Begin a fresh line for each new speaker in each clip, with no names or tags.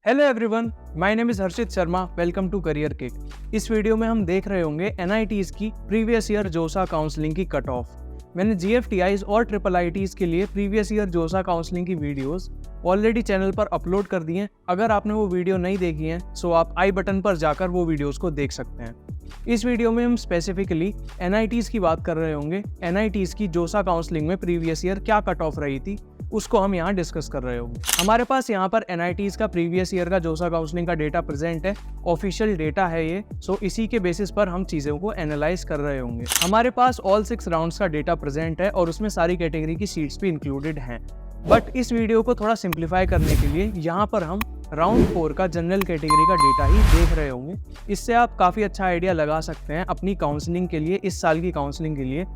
Hello everyone, my name is Harshit Sharma. Welcome to Career Kick. इस video में हम देख रहे होंगे एनआईटीज की प्रीवियस ईयर जोसा काउंसलिंग की कट ऑफ। मैंने जीएफटीआईज और ट्रिपल आईटीज के लिए प्रीवियस ईयर जोसा काउंसलिंग की वीडियोस ऑलरेडी चैनल पर अपलोड कर दी हैं। अगर आपने वो वीडियो नहीं देखी है सो आप आई बटन पर जाकर वो वीडियोस को देख सकते हैं। इस वीडियो में हम स्पेसिफिकली एनआईटीज की बात कर रहे होंगे। एनआईटीज की जोसा काउंसलिंग में प्रीवियस ईयर क्या कट ऑफ रही थी उसको हम यहाँ डिस्कस कर रहे होंगे। हमारे पास यहाँ पर एनआईटीज का प्रीवियस ईयर का जोसा काउंसलिंग का डेटा प्रेजेंट है, ऑफिशियल डेटा है ये। सो इसी के बेसिस पर हम चीज़ों को एनालाइज कर रहे होंगे। हमारे पास ऑल 6 राउंड्स का डेटा प्रेजेंट है और उसमें सारी कैटेगरी की सीट्स भी इंक्लूडेड हैं। बट इस वीडियो को थोड़ा सिंप्लीफाई करने के लिए यहाँ पर हम राउंड 4 का जनरल कैटेगरी का डेटा ही देख रहे होंगे। इससे आप काफ़ी अच्छा आइडिया लगा सकते हैं अपनी काउंसलिंग के लिए, इस साल की काउंसलिंग के लिए।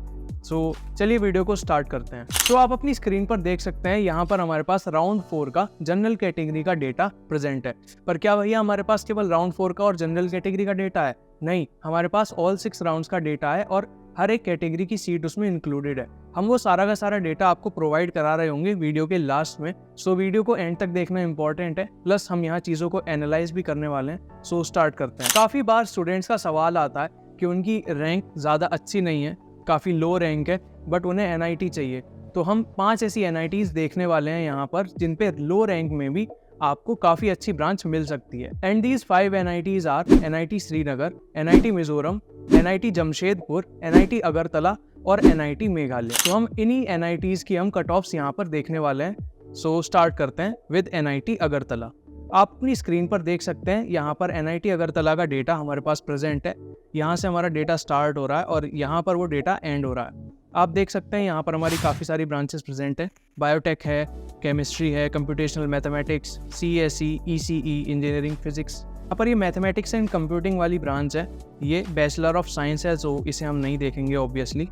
सो चलिए वीडियो को स्टार्ट करते हैं। तो आप अपनी स्क्रीन पर देख सकते हैं यहाँ पर हमारे पास राउंड 4 का जनरल कैटेगरी का डेटा प्रेजेंट है। पर क्या भैया हमारे पास केवल राउंड 4 का और जनरल कैटेगरी का डेटा है? नहीं, हमारे पास ऑल 6 राउंड्स का डेटा है और हर एक कैटेगरी की सीट उसमें इंक्लूडेड है। हम वो सारा का सारा डेटा आपको प्रोवाइड करा रहे होंगे वीडियो के लास्ट में। सो वीडियो को एंड तक देखना इंपॉर्टेंट है, प्लस हम यहाँ चीज़ों को एनालाइज भी करने वाले हैं। सो स्टार्ट करते हैं। काफ़ी बार स्टूडेंट्स का सवाल आता है कि उनकी रैंक ज़्यादा अच्छी नहीं है, काफ़ी लो रैंक है, बट उन्हें एनआईटी चाहिए। तो हम 5 ऐसी एनआईटीज़ देखने वाले हैं यहाँ पर जिन पे लो रैंक में भी आपको काफ़ी अच्छी ब्रांच मिल सकती है। And these 5 NITs are NIT Srinagar, NIT Mizoram, NIT Jamshedpur, NIT Agartala और एनआईटी मेघालय। तो हम इन्हीं एनआईटीज़ की हम कट ऑफ्स यहाँ पर देखने वाले हैं। सो स्टार्ट करते हैं विद एनआईटी अगरतला। आप अपनी स्क्रीन पर देख सकते हैं यहाँ पर एनआईटी अगरतला का डेटा हमारे पास प्रेजेंट है। यहाँ से हमारा डेटा स्टार्ट हो रहा है और यहाँ पर वो डेटा एंड हो रहा है। आप देख सकते हैं यहाँ पर हमारी काफ़ी सारी ब्रांचेस प्रेजेंट है। बायोटेक है, केमिस्ट्री है, computational mathematics, CSE, ECE, engineering physics. यहाँ पर ये मैथमेटिक्स एंड कंप्यूटिंग वाली ब्रांच है। ये बैचलर ऑफ साइंस है, तो इसे हम नहीं देखेंगे ऑब्वियसली।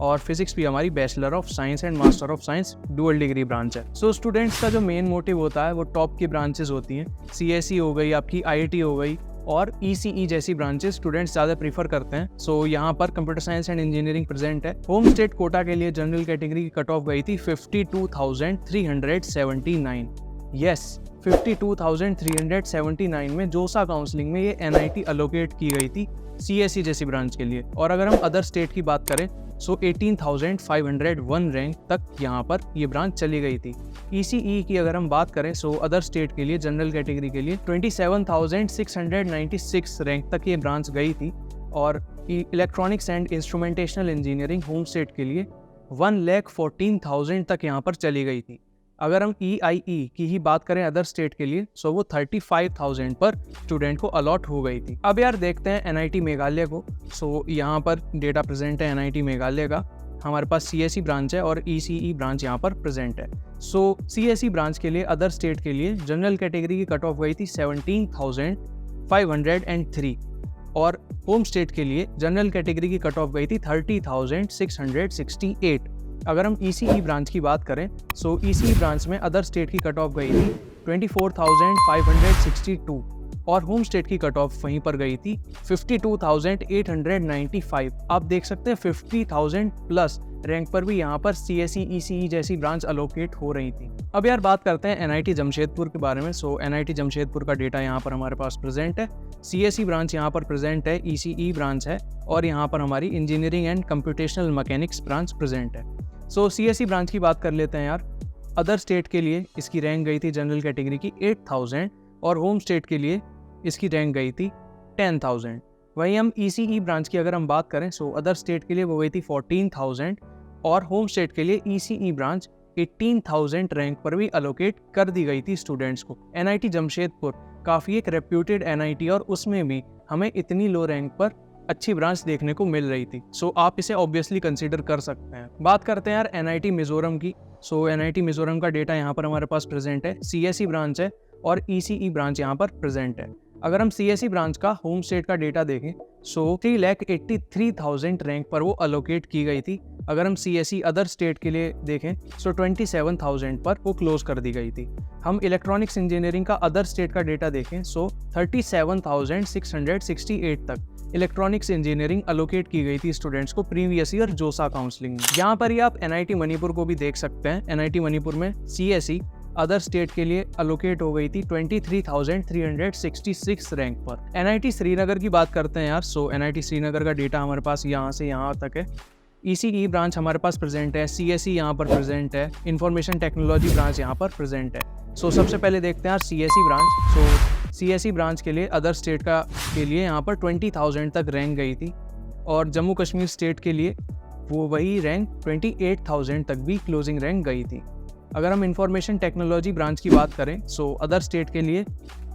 और फिजिक्स भी हमारी bachelor of science and master of science dual degree branch है। सो स्टूडेंट्स का जो मेन मोटिव होता है वो टॉप की ब्रांचेस होती हैं। सीएसई हो गई, आपकी आईआईटी हो गई और ईसीई जैसी ब्रांचेस स्टूडेंट्स ज़्यादा प्रीफर करते हैं। सो यहाँ पर computer science and engineering present है। होम स्टेट कोटा के लिए जनरल कैटेगरी की कट ऑफ गई थी 52,379। यस, 52,379 में जोसा काउंसलिंग में ये एनआईटी अलोकेट की गई थी सीएसई जैसी ब्रांच के लिए। और अगर हम अदर स्टेट की बात करें सो 18,501 रैंक तक यहाँ पर ये ब्रांच चली गई थी। ईसीई की अगर हम बात करें सो अदर स्टेट के लिए जनरल कैटेगरी के लिए 27,696 रैंक तक ये ब्रांच गई थी। और electronics and instrumentational engineering home state के लिए 1,14,000 तक यहाँ पर चली गई थी। अगर हम EIE की ही बात करें अदर स्टेट के लिए सो वो 35,000 पर स्टूडेंट को अलॉट हो गई थी। अब यार देखते हैं एनआईटी मेघालय को। सो यहाँ पर डेटा प्रेजेंट है एनआईटी मेघालय का। हमारे पास सीएसई ब्रांच है और ईसीई ब्रांच यहाँ पर प्रेजेंट है। सो सीएसई ब्रांच के लिए अदर स्टेट के लिए जनरल कैटेगरी की कट ऑफ गई थी 17,503 और होम स्टेट के लिए जनरल कैटेगरी की कट ऑफ गई थी 30,668। अगर हम ईसीई ब्रांच की बात करें सो ईसीई ब्रांच में अदर स्टेट की कट ऑफ गई थी 24,562 और होम स्टेट की कट ऑफ वहीं पर गई थी 52,895। आप देख सकते हैं 50,000 प्लस रैंक पर भी यहाँ पर सीएसई ईसीई जैसी ब्रांच अलोकेट हो रही थी। अब यार बात करते हैं एनआईटी जमशेदपुर के बारे में। सो एनआईटी जमशेदपुर का डेटा यहाँ पर हमारे पास प्रेजेंट है। सीएसई ब्रांच यहाँ पर प्रेजेंट है, ईसीई ब्रांच है और यहाँ पर हमारी engineering and computational mechanics branch present है। सो सीएसई ब्रांच की बात कर लेते हैं यार। अदर स्टेट के लिए इसकी रैंक गई थी जनरल कैटेगरी की 8,000 और होम स्टेट के लिए इसकी रैंक गई थी 10,000। वहीं हम ईसीई ब्रांच की अगर हम बात करें सो अदर स्टेट के लिए वो गई थी 14,000 और होम स्टेट के लिए ईसीई ब्रांच 18,000 रैंक पर भी अलोकेट कर दी गई थी स्टूडेंट्स को। एनआईटी जमशेदपुर काफ़ी एक रेप्यूटेड एनआईटी और उसमें भी हमें इतनी लो रैंक पर अच्छी ब्रांच देखने को मिल रही थी। सो आप इसे ऑब्वियसली कंसीडर कर सकते हैं। बात करते हैं यार एनआईटी मिजोरम की। सो एनआईटी मिजोरम का डेटा यहाँ पर हमारे पास प्रेजेंट है। सीएसई ब्रांच है और ईसीई ब्रांच यहाँ पर प्रेजेंट है। अगर हम सीएसई ब्रांच का होम स्टेट का डेटा देखें सो 3,83,000 रैंक पर वो अलोकेट की गई थी। अगर हम सीएसई अदर स्टेट के लिए देखें सो 27,000 पर वो क्लोज कर दी गई थी। हम इलेक्ट्रॉनिक्स इंजीनियरिंग का अदर स्टेट का डेटा देखें सो 37,668 तक इलेक्ट्रॉनिक्स इंजीनियरिंग अलोकेट की गई थी स्टूडेंट्स को प्रीवियस ईयर जोसा काउंसलिंग में। यहाँ पर ही आप एनआईटी मणिपुर को भी देख सकते हैं। एनआईटी मणिपुर में सीएसई अदर स्टेट के लिए अलोकेट हो गई थी 23,366 रैंक पर। NIT श्रीनगर की बात करते हैं यार। सो NIT श्रीनगर का डेटा हमारे पास यहाँ से यहाँ तक है। ECE ब्रांच हमारे पास प्रेजेंट है, CSE यहाँ पर प्रेजेंट है, इंफॉर्मेशन टेक्नोलॉजी ब्रांच यहाँ पर प्रेजेंट है। सो सबसे पहले देखते हैं यार CSE ब्रांच। सो CSE ब्रांच के लिए अदर स्टेट के लिए यहाँ पर 20,000 तक रैंक गई थी, और जम्मू कश्मीर स्टेट के लिए वो वही रैंक 28,000 तक भी क्लोजिंग रैंक गई थी। अगर हम इंफॉर्मेशन टेक्नोलॉजी ब्रांच की बात करें, सो अदर स्टेट के लिए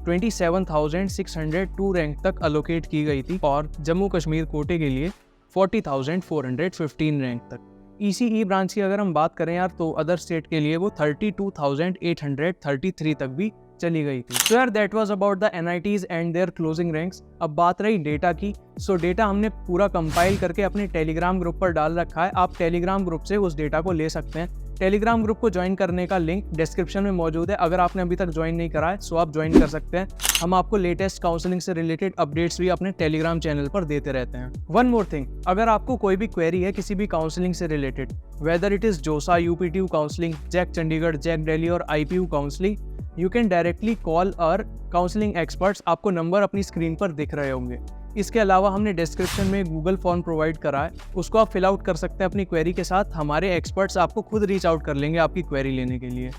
27,602 रैंक तक अलोकेट की गई थी, और जम्मू कश्मीर कोटे के लिए 40,415 रैंक तक। ECE ब्रांच की अगर हम बात करें यार, तो अदर स्टेट के लिए वो 32,833 तक भी चली गई थी। सो यार that was about the NITs and their closing ranks. अब बात रही डेटा की। सो डेटा हमने पूरा कंपाइल करके अपने टेलीग्राम ग्रुप पर डाल रखा है। आप टेलीग्राम ग्रुप से उस डेटा को ले सकते हैं। टेलीग्राम ग्रुप को ज्वाइन करने का लिंक डिस्क्रिप्शन में मौजूद है। अगर आपने अभी तक ज्वाइन नहीं करा है सो आप ज्वाइन कर सकते हैं। हम आपको लेटेस्ट काउंसलिंग से रिलेटेड अपडेट्स भी अपने टेलीग्राम चैनल पर देते रहते हैं। वन मोर थिंग, अगर आपको कोई भी क्वेरी है किसी भी काउंसलिंग से related, whether it is JoSAA, UPTU counselling, JAC Chandigarh, JAC Delhi और IPU counselling, you can directly call और काउंसलिंग एक्सपर्ट्स। आपको नंबर अपनी स्क्रीन पर दिख रहे होंगे। इसके अलावा हमने डिस्क्रिप्शन में गूगल फॉर्म प्रोवाइड करा है, उसको आप फिल आउट कर सकते हैं अपनी क्वेरी के साथ। हमारे एक्सपर्ट्स आपको खुद रीच आउट कर लेंगे आपकी क्वेरी लेने के लिए।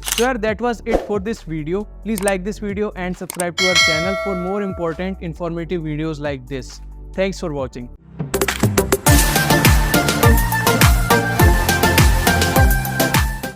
So यार that was it for this video. Please like this video and subscribe to our channel for more important informative videos like this. Thanks for watching.